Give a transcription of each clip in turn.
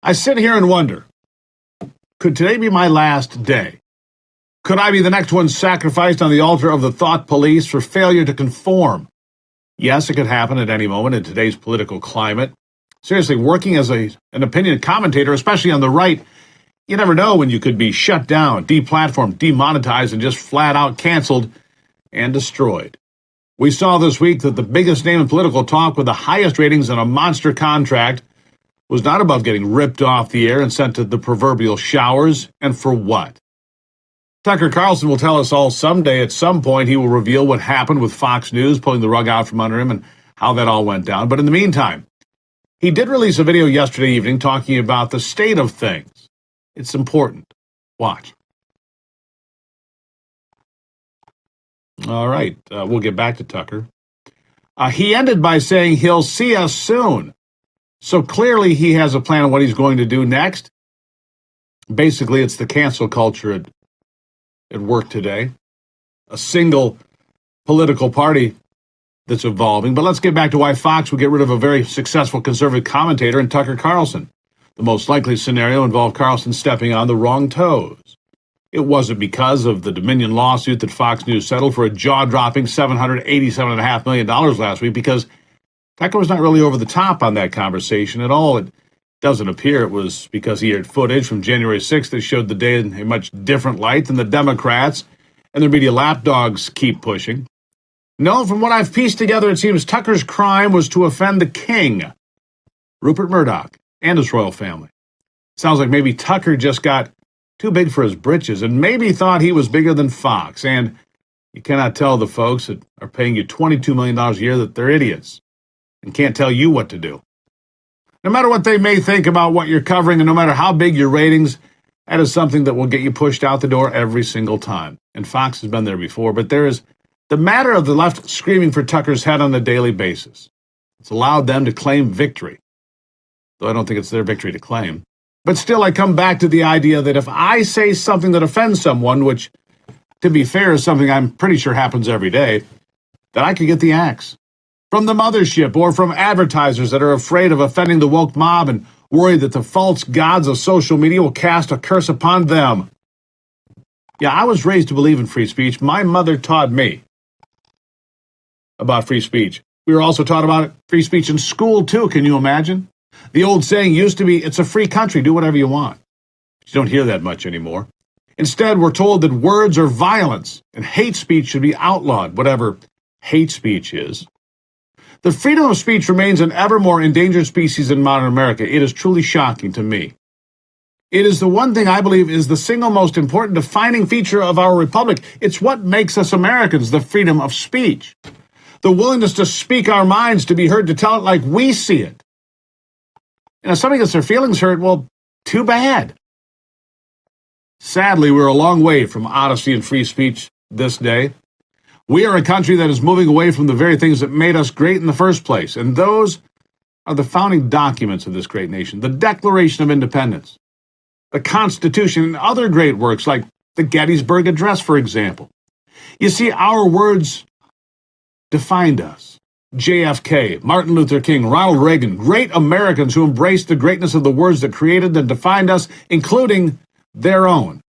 I sit here and wonder, could today be my last day? Could I be the next one sacrificed on the altar of the thought police for failure to conform? Yes, it could happen at any moment in today's political climate. Seriously, working as an opinion commentator, especially on the right, you never know when you could be shut down, deplatformed, demonetized, and just flat out canceled and destroyed. We saw this week that the biggest name in political talk with the highest ratings in a monster contract was not above getting ripped off the air and sent to the proverbial showers, and for what? Tucker Carlson will tell us all someday. At some point, he will reveal what happened with Fox News, pulling the rug out from under him and how that all went down. But in the meantime, he did release a video yesterday evening talking about the state of things. It's important. Watch. All right, we'll get back to Tucker. He ended by saying he'll see us soon. So clearly he has a plan on what he's going to do next. Basically, it's the cancel culture at work today. A single political party that's evolving. But let's get back to why Fox would get rid of a very successful conservative commentator in Tucker Carlson. The most likely scenario involved Carlson stepping on the wrong toes. It wasn't because of the Dominion lawsuit that Fox News settled for a jaw-dropping $787.5 million last week, because Tucker was not really over the top on that conversation at all. It doesn't appear it was because he aired footage from January 6th that showed the day in a much different light than the Democrats and their media lapdogs keep pushing. No, from what I've pieced together, it seems Tucker's crime was to offend the king, Rupert Murdoch, and his royal family. Sounds like maybe Tucker just got too big for his britches and maybe thought he was bigger than Fox. And you cannot tell the folks that are paying you $22 million a year that they're idiots and can't tell you what to do. No matter what they may think about what you're covering, and no matter how big your ratings, that is something that will get you pushed out the door every single time. And Fox has been there before, but there is the matter of the left screaming for Tucker's head on a daily basis. It's allowed them to claim victory, though I don't think it's their victory to claim. But still, I come back to the idea that if I say something that offends someone, which, to be fair, is something I'm pretty sure happens every day, that I could get the axe from the mothership or from advertisers that are afraid of offending the woke mob and worry that the false gods of social media will cast a curse upon them. Yeah, I was raised to believe in free speech. My mother taught me about free speech. We were also taught about free speech in school, too. Can you imagine? The old saying used to be, it's a free country, do whatever you want. You don't hear that much anymore. Instead, we're told that words are violence and hate speech should be outlawed, whatever hate speech is. The freedom of speech remains an ever more endangered species in modern America. It is truly shocking to me. It is the one thing I believe is the single most important defining feature of our republic. It's what makes us Americans, the freedom of speech. The willingness to speak our minds, to be heard, to tell it like we see it. And if somebody gets their feelings hurt, well, too bad. Sadly, we're a long way from honesty and free speech this day. We are a country that is moving away from the very things that made us great in the first place, and those are the founding documents of this great nation, the Declaration of Independence, the Constitution, and other great works like the Gettysburg Address, for example. You see, our words defined us. JFK, Martin Luther King, Ronald Reagan, great Americans who embraced the greatness of the words that created and defined us, including their own.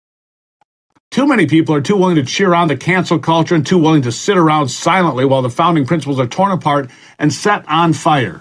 Too many people are too willing to cheer on the cancel culture and too willing to sit around silently while the founding principles are torn apart and set on fire.